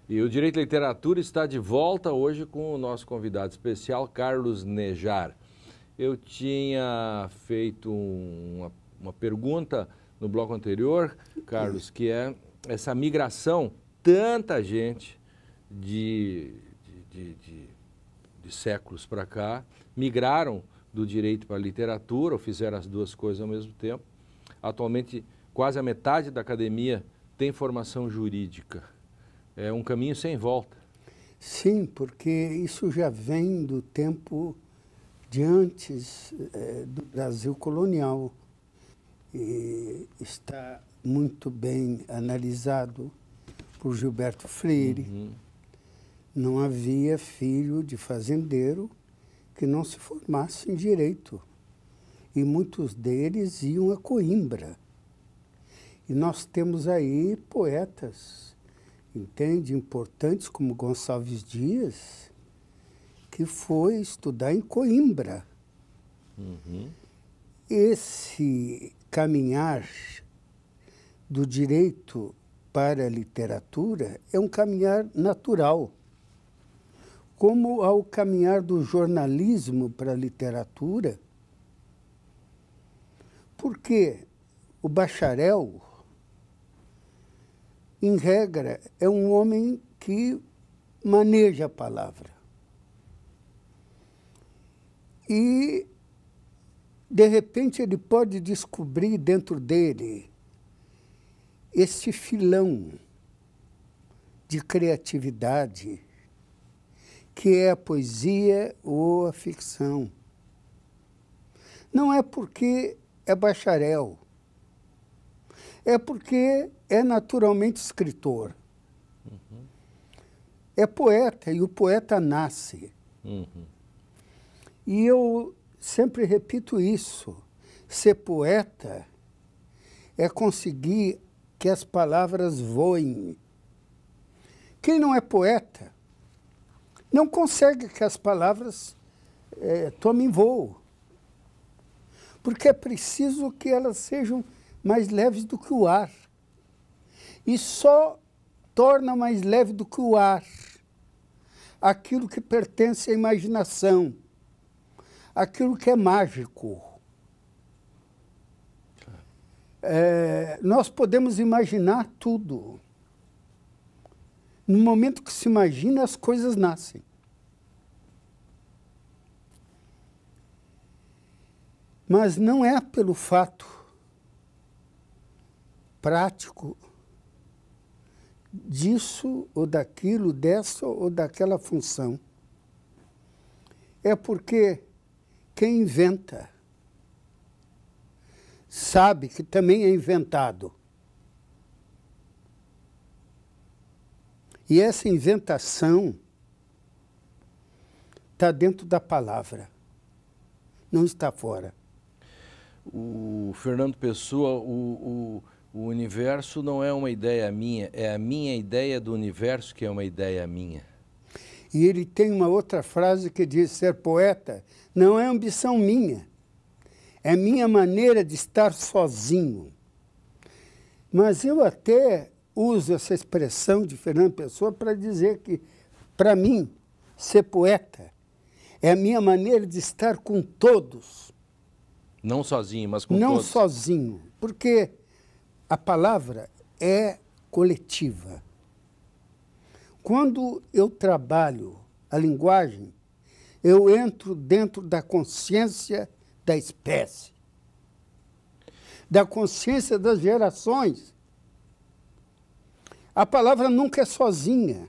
E o Direito à Literatura está de volta hoje com o nosso convidado especial, Carlos Nejar. Eu tinha feito uma pergunta no bloco anterior, Carlos, que é essa migração, tanta gente de séculos para cá migraram do direito para a literatura, ou fizeram as duas coisas ao mesmo tempo. Atualmente, quase a metade da academia tem formação jurídica. É um caminho sem volta. Sim, porque isso já vem do tempo de antes do Brasil colonial. E está muito bem analisado por Gilberto Freire. Uhum. Não havia filho de fazendeiro que não se formasse em direito. E muitos deles iam a Coimbra. E nós temos aí poetas, entende, importantes, como Gonçalves Dias, que foi estudar em Coimbra. Uhum. Esse caminhar do direito para a literatura é um caminhar natural, como ao caminhar do jornalismo para a literatura, porque o bacharel, em regra, é um homem que maneja a palavra. E, de repente, ele pode descobrir dentro dele esse filão de criatividade que é a poesia ou a ficção. Não é porque é bacharel, é porque é naturalmente escritor. Uhum. É poeta, e o poeta nasce. Uhum. E eu sempre repito isso. Ser poeta é conseguir que as palavras voem. Quem não é poeta não consegue que as palavras tomem voo. Porque é preciso que elas sejam mais leves do que o ar. E só torna mais leve do que o ar aquilo que pertence à imaginação, aquilo que é mágico. Nós podemos imaginar tudo. No momento que se imagina, as coisas nascem. Mas não é pelo fato prático disso ou daquilo, dessa ou daquela função. É porque quem inventa sabe que também é inventado. E essa inventação está dentro da palavra, não está fora. O Fernando Pessoa, o universo não é uma ideia minha, é a minha ideia do universo que é uma ideia minha. E ele tem uma outra frase que diz: ser poeta não é ambição minha, é minha maneira de estar sozinho. Mas eu até uso essa expressão de Fernando Pessoa para dizer que, para mim, ser poeta é a minha maneira de estar com todos. Não sozinho, mas com não todos. Não sozinho, porque a palavra é coletiva. Quando eu trabalho a linguagem, eu entro dentro da consciência da espécie, da consciência das gerações. A palavra nunca é sozinha.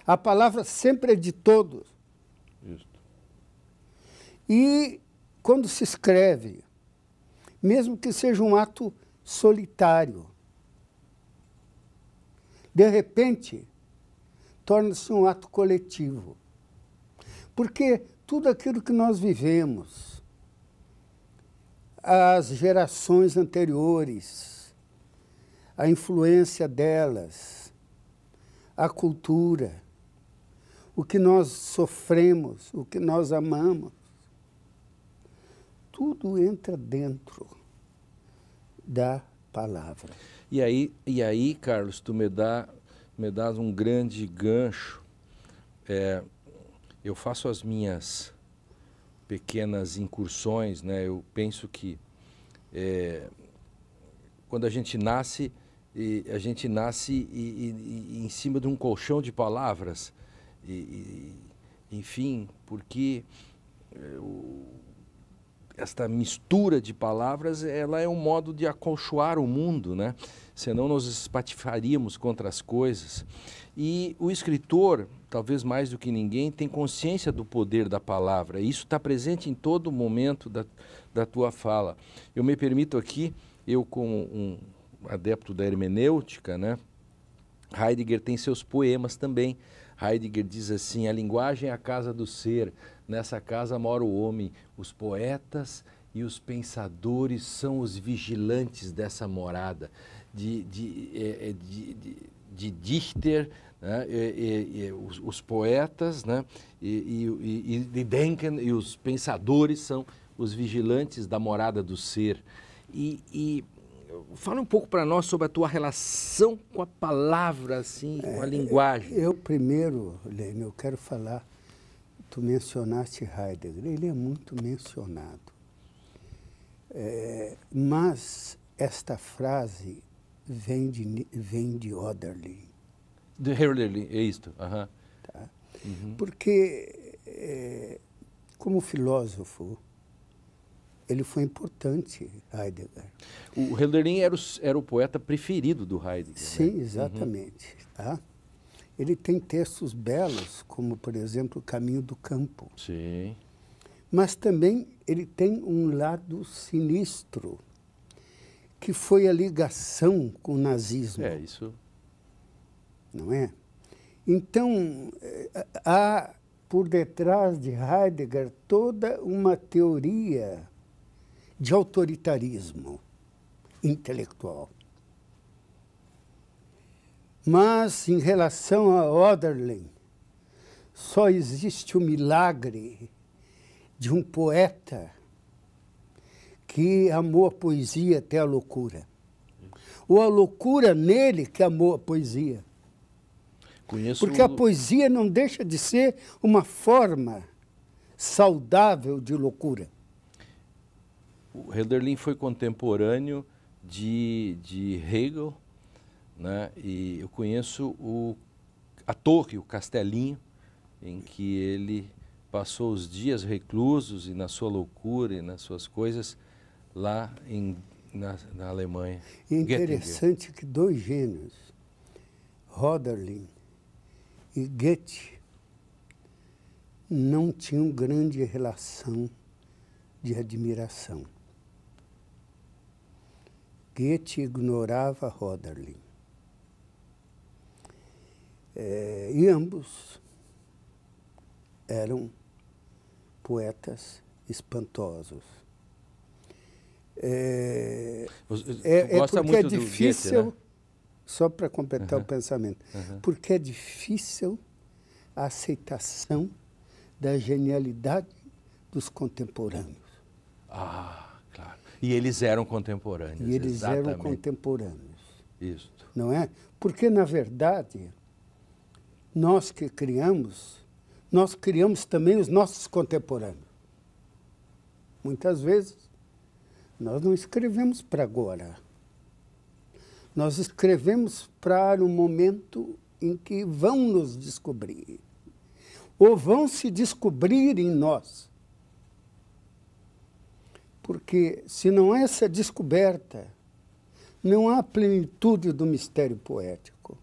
A palavra sempre é de todos. Justo. E quando se escreve, mesmo que seja um ato solitário, de repente, torna-se um ato coletivo. Porque tudo aquilo que nós vivemos, as gerações anteriores, a influência delas, a cultura, o que nós sofremos, o que nós amamos, tudo entra dentro da palavra. E aí, Carlos, tu me me dás um grande gancho. Eu faço as minhas pequenas incursões, né? Eu penso que quando a gente nasce em cima de um colchão de palavras, enfim, porque esta mistura de palavras, ela é um modo de acolchoar o mundo, né? Senão nós espatifaríamos contra as coisas. E o escritor, talvez mais do que ninguém, tem consciência do poder da palavra. Isso está presente em todo momento da tua fala. Eu me permito aqui, eu como um adepto da hermenêutica, né? Heidegger tem seus poemas também. Heidegger diz assim: a linguagem é a casa do ser, nessa casa mora o homem, os poetas e os pensadores são os vigilantes dessa morada. De Dichter, né? Os poetas, né? De Denken, e os pensadores são os vigilantes da morada do ser. Fala um pouco para nós sobre a tua relação com a palavra, assim, com a linguagem. Eu primeiro, Lênin, eu quero falar, tu mencionaste Heidegger, ele é muito mencionado. Mas esta frase vem de Hölderlin. De Hölderlin, é isto. Tá? Porque, como filósofo, ele foi importante, Heidegger. O Hölderlin era o poeta preferido do Heidegger. Sim, né? exatamente. Tá? Ele tem textos belos, como, por exemplo, O Caminho do Campo. Sim. Mas também ele tem um lado sinistro, que foi a ligação com o nazismo. Isso. Não é? Então, há por detrás de Heidegger toda uma teoria de autoritarismo intelectual. Mas, em relação a Hölderlin, só existe o milagre de um poeta que amou a poesia até a loucura. Ou a loucura nele que amou a poesia. Porque a poesia não deixa de ser uma forma saudável de loucura. O Hölderlin foi contemporâneo de Hegel, né? E eu conheço a torre, o castelinho, em que ele passou os dias reclusos e na sua loucura e nas suas coisas lá na Alemanha. E é interessante que dois gênios, Hölderlin e Goethe, não tinham grande relação de admiração. Goethe ignorava Hölderlin. E ambos eram poetas espantosos. Porque é difícil, Goethe, né? Só para completar o pensamento, porque é difícil a aceitação da genialidade dos contemporâneos. Ah, claro. E eles eram contemporâneos. E eles eram contemporâneos. Isso. Não é? Porque, na verdade, nós criamos também os nossos contemporâneos. Muitas vezes, nós não escrevemos para agora. Nós escrevemos para o momento em que vão nos descobrir. Ou vão se descobrir em nós. Porque, se não há essa descoberta, não há plenitude do mistério poético.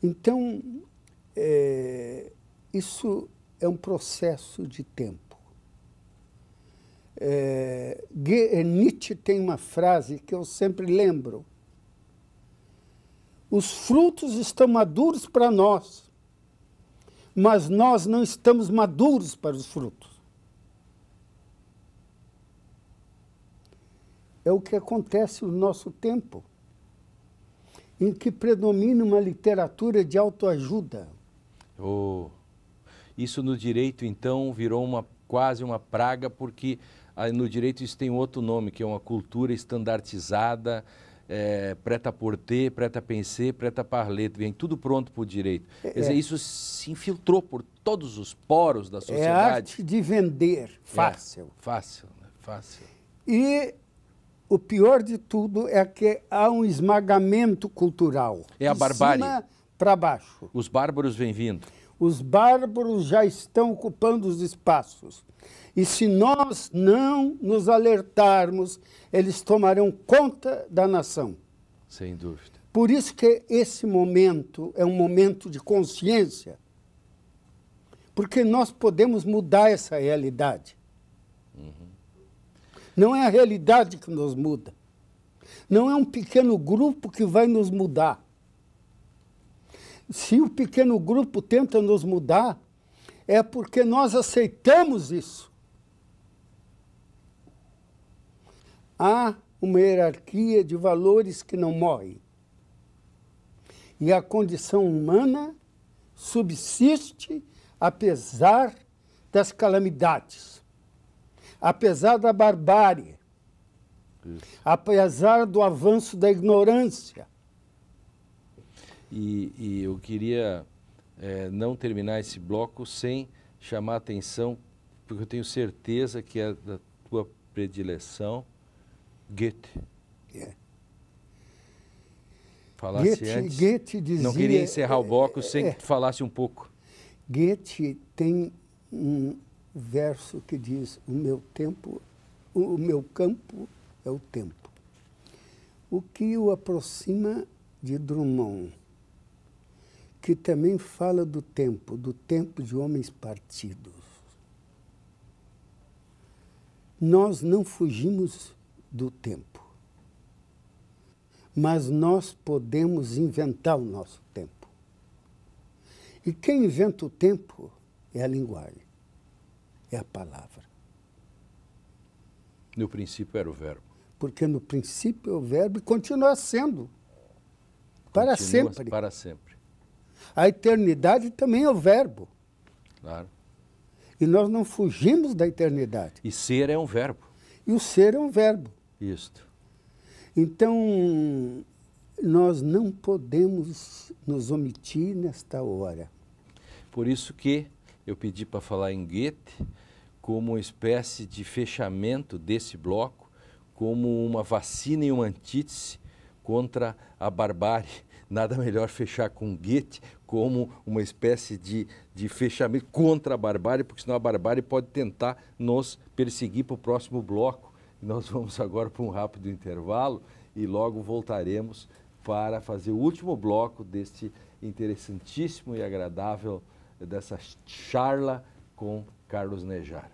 Então, isso é um processo de tempo. Nietzsche tem uma frase que eu sempre lembro. Os frutos estão maduros para nós, mas nós não estamos maduros para os frutos. É o que acontece no nosso tempo, em que predomina uma literatura de autoajuda. Isso no direito, então, virou quase uma praga, porque no direito isso tem outro nome, que é uma cultura estandartizada, prêt-à-porter, prêt-à-penser, prêt-à-parler, vem tudo pronto para o direito. Quer dizer, isso se infiltrou por todos os poros da sociedade. É a arte de vender, fácil. Fácil, né? Fácil. E o pior de tudo é que há um esmagamento cultural. É a barbárie. De cima para baixo. Os bárbaros vêm vindo. Os bárbaros já estão ocupando os espaços. E se nós não nos alertarmos, eles tomarão conta da nação. Sem dúvida. Por isso que esse momento é um momento de consciência. Porque nós podemos mudar essa realidade. Não é a realidade que nos muda. Não é um pequeno grupo que vai nos mudar. Se o pequeno grupo tenta nos mudar, é porque nós aceitamos isso. Há uma hierarquia de valores que não morre. E a condição humana subsiste apesar das calamidades, apesar da barbárie, apesar do avanço da ignorância. E eu queria não terminar esse bloco sem chamar a atenção, porque eu tenho certeza que é da tua predileção, Goethe. Falasse antes. Goethe dizia, não queria encerrar o bloco sem que tu falasse um pouco. Goethe tem um verso que diz: o meu campo é o tempo. O que o aproxima de Drummond, que também fala do tempo de homens partidos. Nós não fugimos do tempo, mas nós podemos inventar o nosso tempo. E quem inventa o tempo é a linguagem, é a palavra. No princípio era o verbo. Porque no princípio é o verbo e continua sendo. Para sempre. Para sempre. A eternidade também é o verbo. Claro. E nós não fugimos da eternidade. E ser é um verbo. E o ser é um verbo. Isto. Então, nós não podemos nos omitir nesta hora. Por isso que eu pedi para falar em Goethe como uma espécie de fechamento desse bloco, como uma vacina e uma antítese contra a barbárie. Nada melhor fechar com Goethe como uma espécie de fechamento contra a barbárie, porque senão a barbárie pode tentar nos perseguir para o próximo bloco. Nós vamos agora para um rápido intervalo e logo voltaremos para fazer o último bloco deste interessantíssimo e agradável, dessa charla com Carlos Nejar.